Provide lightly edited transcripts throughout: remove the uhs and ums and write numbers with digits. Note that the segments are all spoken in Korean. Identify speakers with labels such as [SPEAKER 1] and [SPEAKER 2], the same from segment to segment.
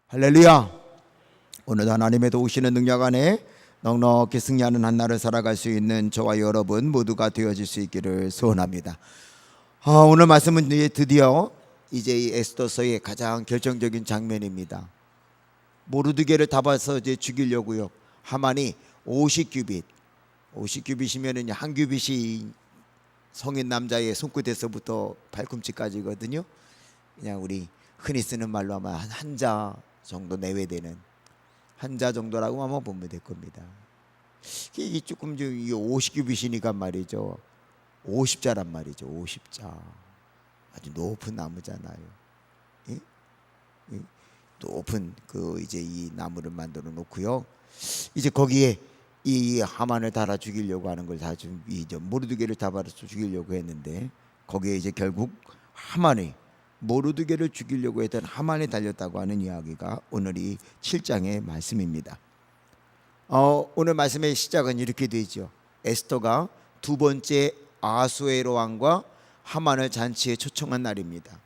[SPEAKER 1] 할렐루야. 오늘도 하나님의 도우시는 능력 안에 넉넉히 승리하는 한 날을 살아갈 수 있는 저와 여러분 모두가 되어질 수 있기를 소원합니다. 오늘 말씀은 드디어 이제 이 에스더서의 가장 결정적인 장면입니다. 모르드게를 잡아서 이제 죽이려고요. 하만이 50규빗이면은 한 규빗이 성인 남자의 손끝에서부터 발꿈치까지거든요. 그냥 우리 흔히 쓰는 말로 하면 한자 정도 내외되는 한자 정도라고 한번 보면 될 겁니다. 이게 조금 좀 50규빗이니까 말이죠. 50자란 말이죠. 50자. 아주 높은 나무잖아요. 예? 예? 높은 그 이제 이 나무를 만들어 놓고요. 이제 거기에 이 하만을 달아 죽이려고 하는 걸 다 좀 이제 모르드게를 잡아서 죽이려고 했는데 거기에 이제 결국 하만이 모르드게를 죽이려고 했던 하만이 달렸다고 하는 이야기가 오늘 이 7장의 말씀입니다. 오늘 말씀의 시작은 이렇게 되죠. 에스더가 두 번째 아하수에로 왕과 하만을 잔치에 초청한 날입니다.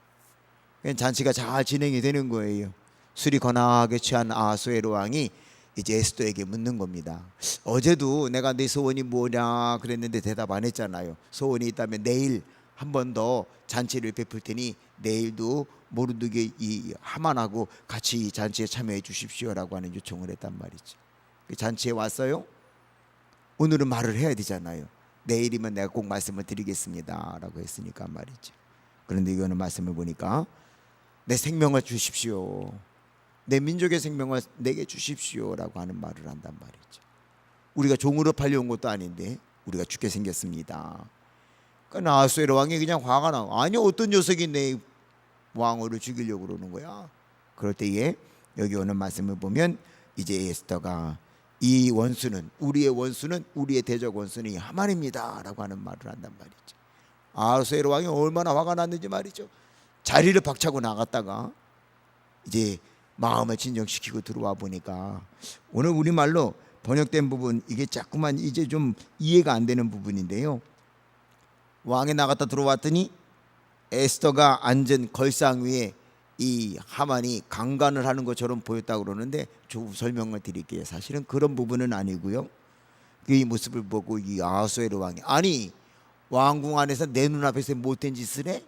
[SPEAKER 1] 잔치가 잘 진행이 되는 거예요. 술이 거나하게 취한 아하수에로 왕이 이제 에스더에게 묻는 겁니다. 어제도 내가 네 소원이 뭐냐 그랬는데 대답 안 했잖아요. 소원이 있다면 내일 한 번 더 잔치를 베풀 테니 내일도 모르드게 이 하만하고 같이 이 잔치에 참여해 주십시오라고 하는 요청을 했단 말이죠. 그 잔치에 왔어요. 오늘은 말을 해야 되잖아요. 내일이면 내가 꼭 말씀을 드리겠습니다라고 했으니까 말이죠. 그런데 이거는 말씀을 보니까 내 생명을 주십시오, 내 민족의 생명을 내게 주십시오라고 하는 말을 한단 말이죠. 우리가 종으로 팔려온 것도 아닌데 우리가 죽게 생겼습니다. 그러니까 아하수에로 왕이 그냥 화가 나. 아니 어떤 녀석이 내 왕을 죽이려고 그러는 거야. 그럴 때에 여기 오는 말씀을 보면 이제 에스더가 이 원수는 우리의 대적 원수는 이 하만입니다 라고 하는 말을 한단 말이죠. 아하수에로 왕이 얼마나 화가 났는지 말이죠. 자리를 박차고 나갔다가 이제 마음을 진정시키고 들어와 보니까 오늘 우리말로 번역된 부분 이게 자꾸만 이제 좀 이해가 안 되는 부분인데요. 왕이 나갔다 들어왔더니 에스더가 앉은 걸상 위에 이 하만이 강간을 하는 것처럼 보였다고 그러는데 좀 설명을 드릴게요. 사실은 그런 부분은 아니고요. 이 모습을 보고 이 아하수에로 왕이 아니 왕궁 안에서 내 눈앞에서 못된 짓을 해?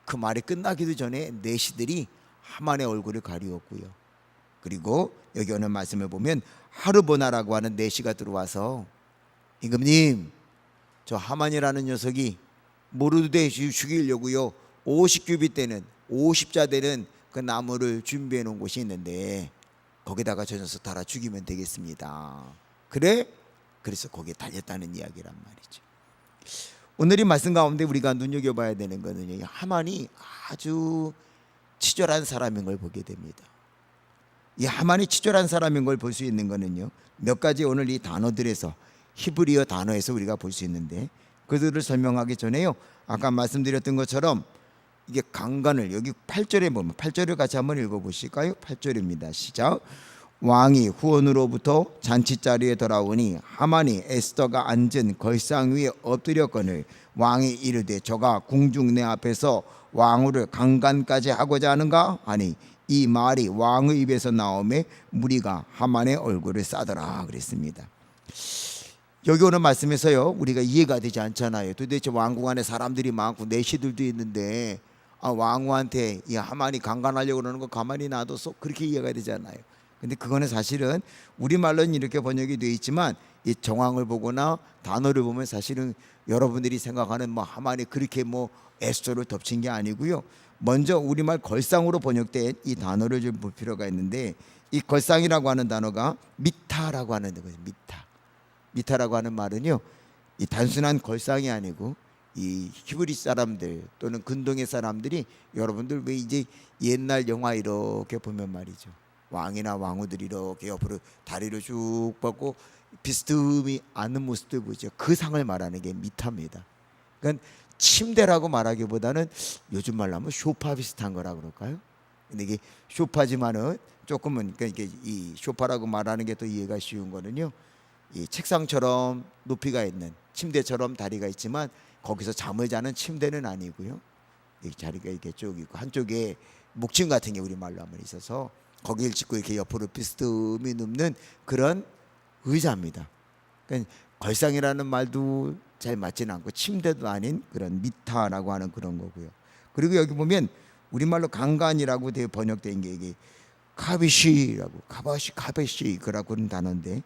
[SPEAKER 1] 그 말이 끝나기도 전에 내시들이 하만의 얼굴을 가리웠고요. 그리고 여기 오는 말씀을 보면 하르보나라고 하는 내시가 들어와서 임금님, 저 하만이라는 녀석이 모르드게 죽이려고요 50규빗 되는 50자 되는 그 나무를 준비해 놓은 곳이 있는데 거기다가 저 녀석 달아 죽이면 되겠습니다. 그래? 그래서 거기에 달렸다는 이야기란 말이죠. 오늘 이 말씀 가운데 우리가 눈여겨봐야 되는 거는요, 하만이 아주 치졸한 사람인 걸 보게 됩니다. 이 하만이 치졸한 사람인 걸 볼 수 있는 거는요, 몇 가지 오늘 이 단어들에서 히브리어 단어에서 우리가 볼 수 있는데 그들을 설명하기 전에요, 아까 말씀드렸던 것처럼 이게 강간을 여기 8절에 보면 8절을 같이 한번 읽어보실까요? 8절입니다. 시작. 왕이 후원으로부터 잔치자리에 돌아오니 하만이 에스더가 앉은 걸상 위에 엎드렸거늘 왕이 이르되 저가 궁중 내 앞에서 왕후를 강간까지 하고자 하는가 하니 이 말이 왕의 입에서 나오매 무리가 하만의 얼굴을 싸더라 그랬습니다. 여기 오는 말씀에서요 우리가 이해가 되지 않잖아요. 도대체 왕궁 안에 사람들이 많고 내시들도 있는데 왕후한테 이 하만이 강간하려고 그러는 거 가만히 놔둬서 그렇게 이해가 되잖아요. 근데 그거는 사실은 우리말로는 이렇게 번역이 되어 있지만 이 정황을 보거나 단어를 보면 사실은 여러분들이 생각하는 뭐 하만이 그렇게 뭐 에스더를 덮친 게 아니고요. 먼저 우리말 걸상으로 번역된 이 단어를 좀 볼 필요가 있는데 이 걸상이라고 하는 단어가 미타라고 하는 거예요. 미타라고 하는 말은요, 이 단순한 걸상이 아니고 이 히브리 사람들 또는 근동의 사람들이 여러분들 왜 이제 옛날 영화 이렇게 보면 말이죠, 왕이나 왕후들이 이렇게 옆으로 다리를 쭉 뻗고 비스듬히 앉는 모습들 보죠. 그 상을 말하는 게 미타입니다. 그러니까 침대라고 말하기보다는 요즘 말로 하면 소파 비슷한 거라 그럴까요? 근데 이게 소파지만은 조금은 그러니까 이게 이 소파라고 말하는 게 더 이해가 쉬운 거는요, 이 책상처럼 높이가 있는 침대처럼 다리가 있지만 거기서 잠을 자는 침대는 아니고요. 이 자리가 이렇게 쭉 있고 한쪽에 목침 같은 게 우리 말로 하면 있어서 거기를 짚고 이렇게 옆으로 비스듬히 눕는 그런 의자입니다. 그러니까 걸상이라는 말도 잘 맞지는 않고 침대도 아닌 그런 미타라고 하는 그런 거고요. 그리고 여기 보면 우리말로 강간이라고 되어 번역된 게 이게 카비시라고 카베시 그라고 하는 단어인데,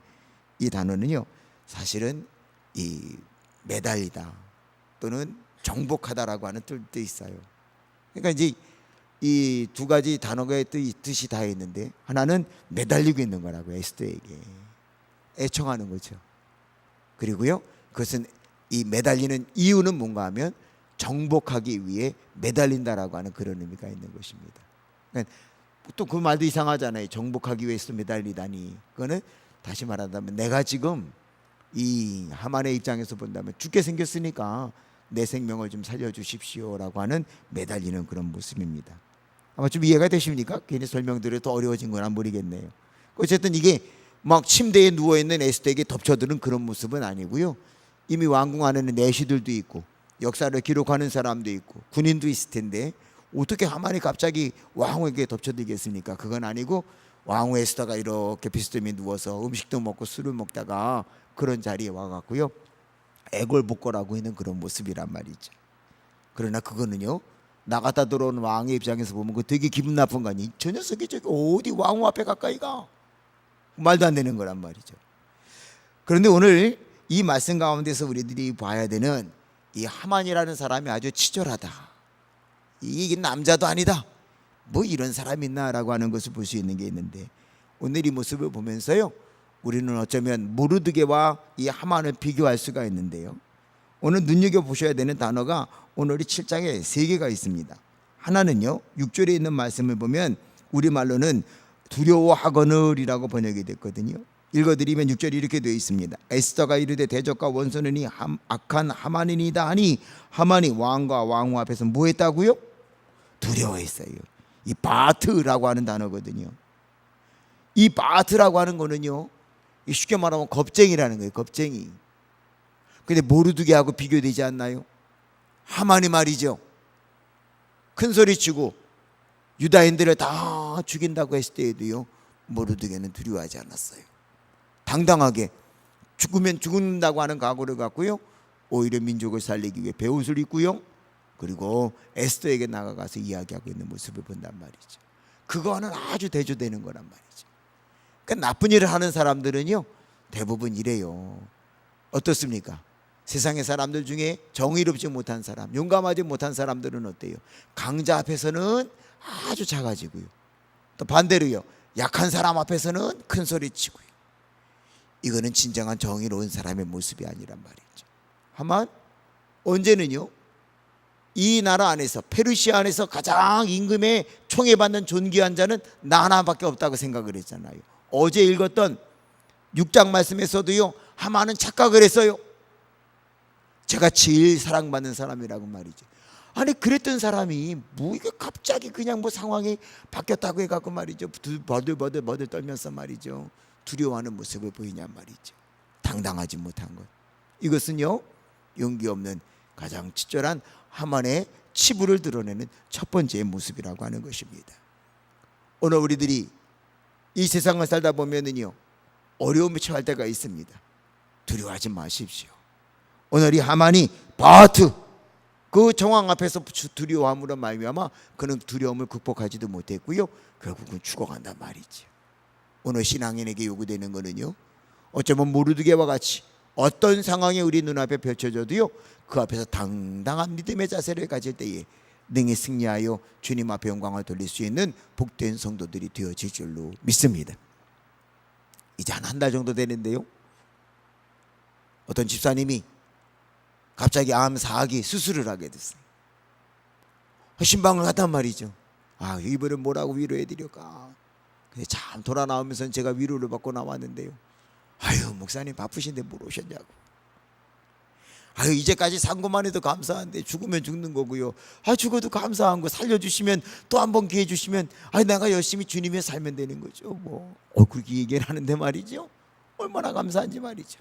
[SPEAKER 1] 이 단어는요 사실은 이 매달리다 또는 정복하다라고 하는 뜻도 있어요. 그러니까 이제 이 두 가지 단어의 뜻이 다 있는데, 하나는 매달리고 있는 거라고, 에스더에게 애청하는 거죠. 그리고요 그것은 이 매달리는 이유는 뭔가 하면 정복하기 위해 매달린다라고 하는 그런 의미가 있는 것입니다. 그러니까 또 그 말도 이상하잖아요. 정복하기 위해서 매달리다니. 그거는 다시 말한다면 내가 지금 이 하만의 입장에서 본다면 죽게 생겼으니까 내 생명을 좀 살려주십시오라고 하는 매달리는 그런 모습입니다. 아마 좀 이해가 되십니까? 괜히 설명드려 더 어려워진 건 모르겠네요. 어쨌든 이게 막 침대에 누워있는 에스더에게 덮쳐드는 그런 모습은 아니고요, 이미 왕궁 안에는 내시들도 있고 역사를 기록하는 사람도 있고 군인도 있을 텐데 어떻게 하만이 갑자기 왕후에게 덮쳐들겠습니까? 그건 아니고 왕후 에스더가 이렇게 비스듬히 누워서 음식도 먹고 술을 먹다가 그런 자리에 와갖고요 애걸복걸하고 있는 그런 모습이란 말이죠. 그러나 그거는요 나갔다 들어오는 왕의 입장에서 보면 그 되게 기분 나쁜 거 아니? 저 녀석이 저기 어디 왕후 앞에 가까이 가? 말도 안 되는 거란 말이죠. 그런데 오늘 이 말씀 가운데서 우리들이 봐야 되는 이 하만이라는 사람이 아주 치졸하다, 이게 남자도 아니다, 뭐 이런 사람이 있나라고 하는 것을 볼 수 있는 게 있는데, 오늘 이 모습을 보면서요 우리는 어쩌면 모르드게와 이 하만을 비교할 수가 있는데요, 오늘 눈여겨보셔야 되는 단어가 오늘 7장에 3개가 있습니다. 하나는요 6절에 있는 말씀을 보면 우리말로는 두려워하거늘이라고 번역이 됐거든요. 읽어드리면 6절이 이렇게 되어 있습니다. 에스더가 이르되 대적과 원수는 이 악한 하만이니이다 하니, 하만이 왕과 왕후 앞에서 뭐 했다고요? 두려워했어요. 이 바트라고 하는 단어거든요. 이 바트라고 하는 거는요 쉽게 말하면 겁쟁이라는 거예요. 겁쟁이. 근데 모르드게하고 비교되지 않나요? 하만이 말이죠 큰 소리치고 유다인들을 다 죽인다고 했을 때에도요 모르드게는 두려워하지 않았어요. 당당하게 죽으면 죽는다고 하는 각오를 갖고요 오히려 민족을 살리기 위해 베옷을 입고요 그리고 에스더에게 나가가서 이야기하고 있는 모습을 본단 말이죠. 그거와는 아주 대조되는 거란 말이죠. 그러니까 나쁜 일을 하는 사람들은요 대부분 이래요. 어떻습니까? 세상의 사람들 중에 정의롭지 못한 사람, 용감하지 못한 사람들은 어때요? 강자 앞에서는 아주 작아지고요, 또 반대로요 약한 사람 앞에서는 큰 소리 치고요. 이거는 진정한 정의로운 사람의 모습이 아니란 말이죠. 하만 언제는요 이 나라 안에서 페르시아 안에서 가장 임금의 총애받는 존귀한 자는 나 하나밖에 없다고 생각을 했잖아요. 어제 읽었던 6장 말씀에서도요 하만은 착각을 했어요. 제가 제일 사랑받는 사람이라고 말이죠. 아니 그랬던 사람이 뭐 이게 갑자기 그냥 뭐 상황이 바뀌었다고 해갖고 말이죠 버들버들 떨면서 말이죠 두려워하는 모습을 보이냔 말이죠. 당당하지 못한 것, 이것은요 용기 없는 가장 치졸한 하만의 치부를 드러내는 첫 번째 모습이라고 하는 것입니다. 오늘 우리들이 이 세상을 살다 보면은요 어려움에 처할 때가 있습니다. 두려워하지 마십시오. 오늘 이 하만이 바트 그 정황 앞에서 두려워함으로 말미암아 그는 두려움을 극복하지도 못했고요 결국은 죽어간단 말이죠. 오늘 신앙인에게 요구되는 거는요 어쩌면 모르드게와 같이 어떤 상황이 우리 눈앞에 펼쳐져도요 그 앞에서 당당한 믿음의 자세를 가질 때에 능히 승리하여 주님 앞에 영광을 돌릴 수 있는 복된 성도들이 되어질 줄로 믿습니다. 이제 한 달 정도 되는데요 어떤 집사님이 갑자기 암 4기 수술을 하게 됐어요. 신방을 갔단 말이죠. 아 이번엔 뭐라고 위로해드릴까. 근데 참 돌아 나오면서 제가 위로를 받고 나왔는데요 아유 목사님 바쁘신데 뭘 오셨냐고. 아유 이제까지 산 것만 해도 감사한데 죽으면 죽는 거고요. 아 죽어도 감사한 거 살려주시면 또 한 번 기회 주시면 아 내가 열심히 주님의 살면 되는 거죠. 뭐 그렇게 얘기를 하는데 말이죠 얼마나 감사한지 말이죠.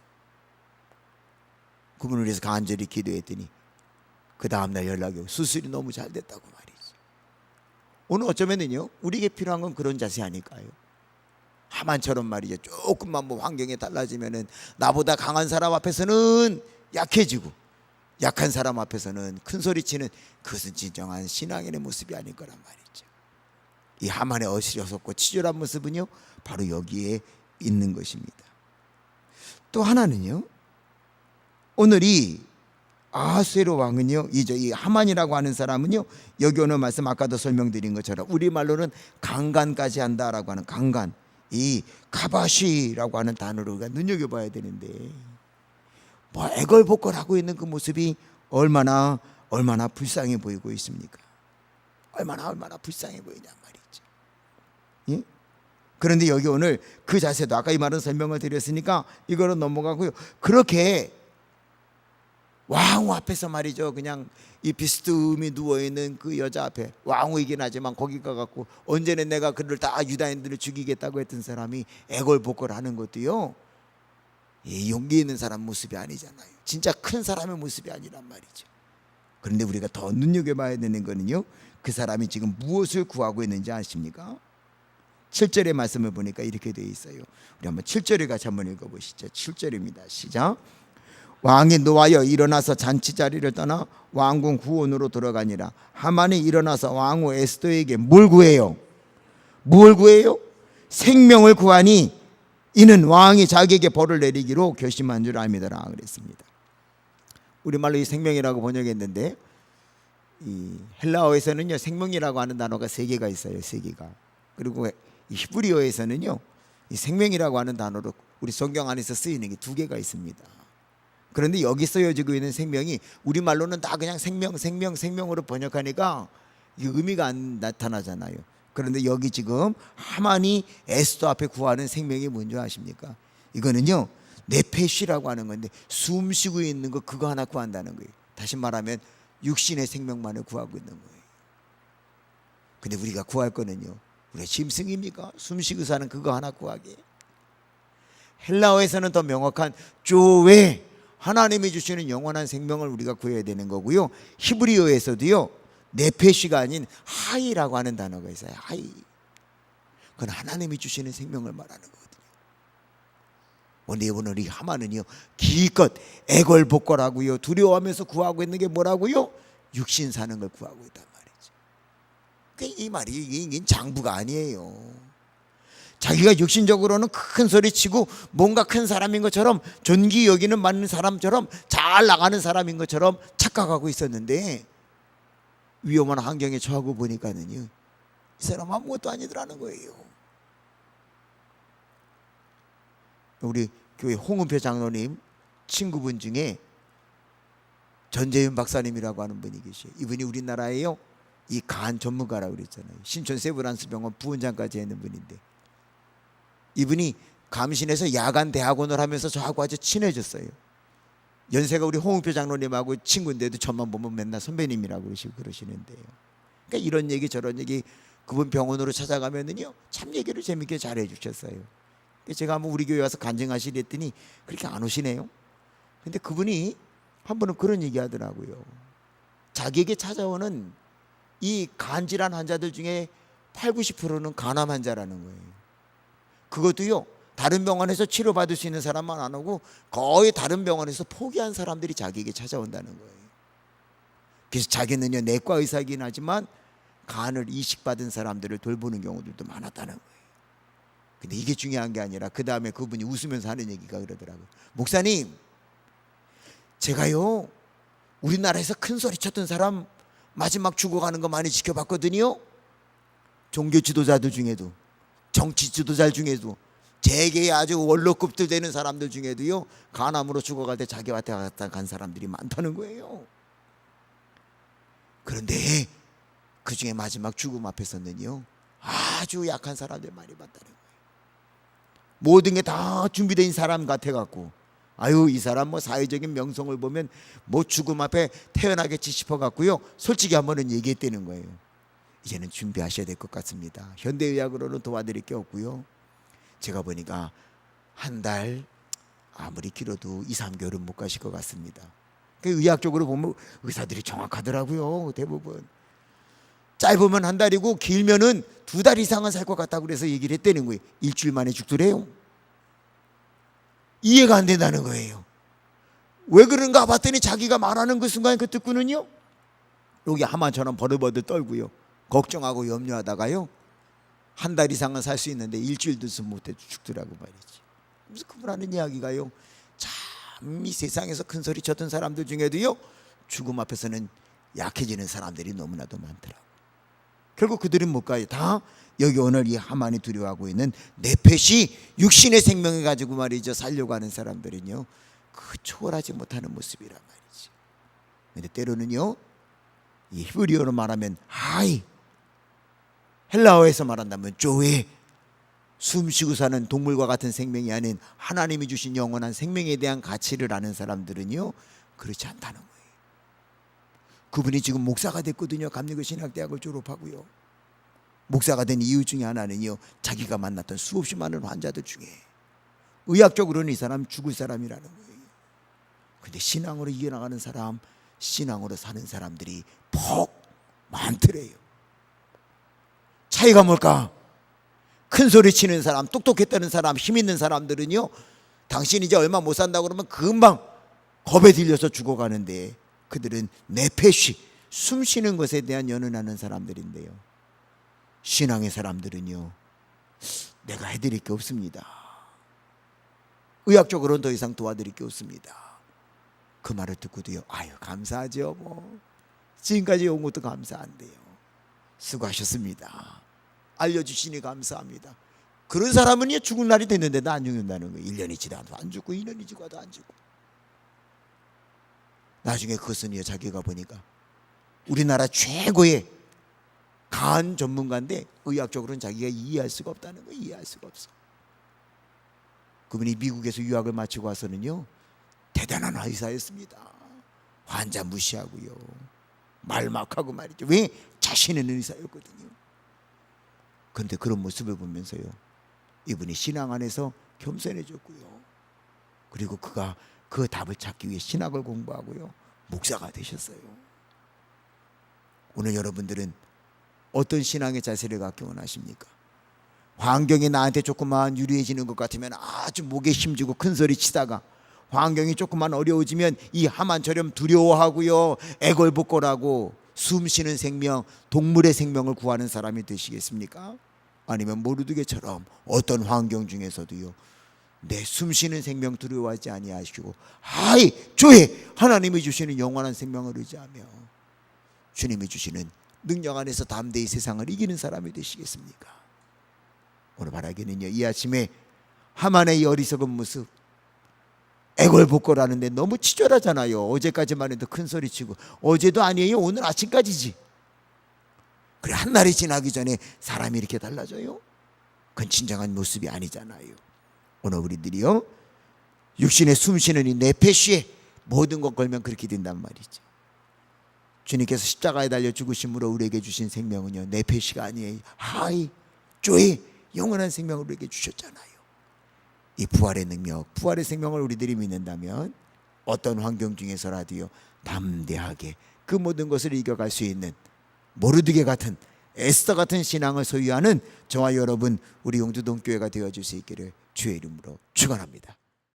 [SPEAKER 1] 그분을 위해서 간절히 기도했더니 그 다음날 연락이 오고 수술이 너무 잘 됐다고 말이죠. 오늘 어쩌면은요 우리에게 필요한 건 그런 자세 아닐까요? 하만처럼 말이죠. 조금만 뭐 환경이 달라지면은 나보다 강한 사람 앞에서는 약해지고 약한 사람 앞에서는 큰 소리치는, 그것은 진정한 신앙인의 모습이 아닐 거란 말이죠. 이 하만의 어시러웠고 치졸한 모습은요 바로 여기에 있는 것입니다. 또 하나는요, 오늘 이 아하수에로 왕은요, 이 하만이라고 하는 사람은요, 여기 오는 말씀 아까도 설명드린 것처럼 우리말로는 강간까지 한다라고 하는 강간, 이 카바시라고 하는 단어로 우리가 눈여겨봐야 되는데, 뭐 애걸복걸하고 있는 그 모습이 얼마나 불쌍해 보이고 있습니까? 얼마나 불쌍해 보이냐 말이죠. 예? 그런데 여기 오늘 그 자세도 아까 이 말은 설명을 드렸으니까 이거는 넘어가고요. 그렇게 왕후 앞에서 말이죠, 그냥 이 비스듬히 누워있는 그 여자 앞에, 왕후이긴 하지만 거기 가갖고 언제는 내가 그를 다 유다인들을 죽이겠다고 했던 사람이 애걸복걸하는 것도요, 이 용기 있는 사람 모습이 아니잖아요. 진짜 큰 사람의 모습이 아니란 말이죠. 그런데 우리가 더 눈여겨봐야 되는 거는요, 그 사람이 지금 무엇을 구하고 있는지 아십니까? 7절의 말씀을 보니까 이렇게 되어 있어요. 우리 한번 7절을 같이 한번 읽어보시죠. 7절입니다. 시작. 왕이 노하여 일어나서 잔치자리를 떠나 왕궁 구원으로 들어가니라. 하만이 일어나서 왕후 에스더에게 뭘 구해요? 뭘 구해요? 생명을 구하니 이는 왕이 자기에게 벌을 내리기로 결심한 줄 압니다라 그랬습니다. 우리말로 이 생명이라고 번역했는데, 이 헬라어에서는요 생명이라고 하는 단어가 3개가 있어요. 3개가. 그리고 이 히브리어에서는요 이 생명이라고 하는 단어로 우리 성경 안에서 쓰이는 게 2개가 있습니다. 그런데 여기 쓰여지고 있는 생명이 우리말로는 다 그냥 생명으로 번역하니까 이 의미가 안 나타나잖아요. 그런데 여기 지금 하만이 에스더 앞에 구하는 생명이 뭔지 아십니까? 이거는요 네페시라고 하는 건데, 숨 쉬고 있는 거 그거 하나 구한다는 거예요. 다시 말하면 육신의 생명만을 구하고 있는 거예요. 근데 우리가 구할 거는요, 우리가 짐승입니까? 숨 쉬고 사는 그거 하나 구하게. 헬라어에서는 더 명확한 조웨, 하나님이 주시는 영원한 생명을 우리가 구해야 되는 거고요. 히브리어에서도요 네페시가 아닌 하이라고 하는 단어가 있어요. 하이. 그건 하나님이 주시는 생명을 말하는 거거든요. 오늘 이 하만은요 기껏 애걸복걸하고요 두려워하면서 구하고 있는 게 뭐라고요? 육신 사는 걸 구하고 있단 말이죠. 그러니까 이 말이 이게 장부가 아니에요. 자기가 육신적으로는 큰 소리 치고 뭔가 큰 사람인 것처럼, 존귀 여기는 많은 사람처럼, 잘 나가는 사람인 것처럼 착각하고 있었는데, 위험한 환경에 처하고 보니까는요 이 사람 아무것도 아니더라는 거예요. 우리 교회 홍은표 장로님 친구분 중에 전재윤 박사님이라고 하는 분이 계셔요. 이분이 우리나라에요 이 간 전문가라고 그랬잖아요. 신촌 세브란스 병원 부원장까지 했는 분인데, 이분이 감신에서 야간 대학원을 하면서 저하고 아주 친해졌어요. 연세가 우리 홍은표 장로님하고 친구인데도 저만 보면 맨날 선배님이라고 그러시는데요. 그러니까 이런 얘기 저런 얘기 그분 병원으로 찾아가면은요 참 얘기를 재밌게 잘 해주셨어요. 제가 한번 우리 교회 와서 간증하시려 했더니 그렇게 안 오시네요. 근데 그분이 한 번은 그런 얘기 하더라고요. 자기에게 찾아오는 이 간질환 환자들 중에 80~90%는 간암 환자라는 거예요. 그것도요 다른 병원에서 치료받을 수 있는 사람만 안 오고 거의 다른 병원에서 포기한 사람들이 자기에게 찾아온다는 거예요. 그래서 자기는요 내과 의사이긴 하지만 간을 이식받은 사람들을 돌보는 경우들도 많았다는 거예요. 근데 이게 중요한 게 아니라 그 다음에 그분이 웃으면서 하는 얘기가 그러더라고요. 목사님, 제가요 우리나라에서 큰 소리 쳤던 사람 마지막 죽어가는 거 많이 지켜봤거든요. 종교 지도자들 중에도, 정치 지도자 중에도, 재계의 아주 원로급들 되는 사람들 중에도요 간암으로 죽어갈 때 자기 왔다 갔다 간 사람들이 많다는 거예요. 그런데 그 중에 마지막 죽음 앞에서는요 아주 약한 사람들 많이 봤다는 거예요. 모든 게 다 준비된 사람 같아갖고, 아유 이 사람 뭐 사회적인 명성을 보면 뭐 죽음 앞에 태어나겠지 싶어갖고요 솔직히 한번은 얘기했다는 거예요. 이제는 준비하셔야 될 것 같습니다. 현대의학으로는 도와드릴 게 없고요, 제가 보니까 한 달 아무리 길어도 2~3개월은 못 가실 것 같습니다. 의학적으로 보면 의사들이 정확하더라고요 대부분. 짧으면 한 달이고 길면은 2달 이상은 살 것 같다고 그래서 얘기를 했다는 거예요. 일주일 만에 죽더래요. 이해가 안 된다는 거예요. 왜 그런가 봤더니 자기가 말하는 그 순간 그 듣고는요, 여기 하만처럼 버들버들 떨고요, 걱정하고 염려하다가요, 한 달 이상은 살 수 있는데 일주일도 쓰 못해 죽더라고 말이지. 그래서 그분 하는 이야기가요, 참 이 세상에서 큰 소리 쳤던 사람들 중에도요, 죽음 앞에서는 약해지는 사람들이 너무나도 많더라고. 결국 그들은 뭘까요? 다 여기 오늘 이 하만이 두려워하고 있는 네펫이 육신의 생명을 가지고 말이죠, 살려고 하는 사람들은요, 그 초월하지 못하는 모습이란 말이지. 근데 때로는요, 이 히브리어로 말하면 하이, 헬라어에서 말한다면 조에, 숨쉬고 사는 동물과 같은 생명이 아닌 하나님이 주신 영원한 생명에 대한 가치를 아는 사람들은요, 그렇지 않다는 거예요. 그분이 지금 목사가 됐거든요. 감리교 신학대학을 졸업하고요. 목사가 된 이유 중에 하나는요, 자기가 만났던 수없이 많은 환자들 중에 의학적으로는 이 사람 죽을 사람이라는 거예요. 근데 신앙으로 이겨나가는 사람, 신앙으로 사는 사람들이 퍽 많더래요. 차이가 뭘까? 큰 소리 치는 사람, 똑똑했다는 사람, 힘 있는 사람들은요, 당신 이제 얼마 못 산다고 그러면 금방 겁에 들려서 죽어가는데, 그들은 네펫이 숨 쉬는 것에 대한 연연하는 사람들인데요, 신앙의 사람들은요, 내가 해드릴 게 없습니다. 의학적으로는 더 이상 도와드릴 게 없습니다. 그 말을 듣고도요, 아유 감사하죠. 뭐 지금까지 온 것도 감사한데요, 수고하셨습니다. 알려주시니 감사합니다. 그런 사람은요, 죽을 날이 됐는데도 안 죽는다는 거예요. 1년이 지나도 안 죽고 2년이 지나도 안 죽고. 나중에 그것은요, 자기가 보니까 우리나라 최고의 간 전문가인데 의학적으로는 자기가 이해할 수가 없다는 거예요. 이해할 수가 없어. 그분이 미국에서 유학을 마치고 와서는요, 대단한 의사였습니다. 환자 무시하고요, 말 막 하고 말이죠. 왜? 자신은 의사였거든요. 그런데 그런 모습을 보면서요, 이분이 신앙 안에서 겸손해졌고요, 그리고 그가 그 답을 찾기 위해 신학을 공부하고요, 목사가 되셨어요. 오늘 여러분들은 어떤 신앙의 자세를 갖기 원하십니까? 환경이 나한테 조금만 유리해지는 것 같으면 아주 목에 힘주고 큰 소리 치다가, 환경이 조금만 어려워지면 이 하만처럼 두려워하고요, 애걸복걸하고 숨 쉬는 생명, 동물의 생명을 구하는 사람이 되시겠습니까? 아니면 모르드게처럼 어떤 환경 중에서도요, 내 숨 쉬는 생명 두려워하지 아니하시고 하이 조에 하나님이 주시는 영원한 생명을 의지하며 주님이 주시는 능력 안에서 담대히 세상을 이기는 사람이 되시겠습니까? 오늘 바라기는요, 이 아침에 하만의 이 어리석은 모습, 애걸복걸하는데 너무 치졸하잖아요. 어제까지만 해도 큰 소리치고, 어제도 아니에요, 오늘 아침까지지. 그래, 한 날이 지나기 전에 사람이 이렇게 달라져요? 그건 진정한 모습이 아니잖아요. 오늘 우리들이요, 육신에 숨쉬는 이 네펫시에 모든 것 걸면 그렇게 된단 말이죠. 주님께서 십자가에 달려 죽으심으로 우리에게 주신 생명은요, 네펫시가 아니에요. 하이 조이 영원한 생명을 우리에게 주셨잖아요. 이 부활의 능력, 부활의 생명을 우리들이 믿는다면 어떤 환경 중에서라도요, 담대하게 그 모든 것을 이겨갈 수 있는 모르드게 같은, 에스더 같은 신앙을 소유하는 저와 여러분, 우리 용두동교회가 되어줄 수 있기를 주의 이름으로 축원합니다.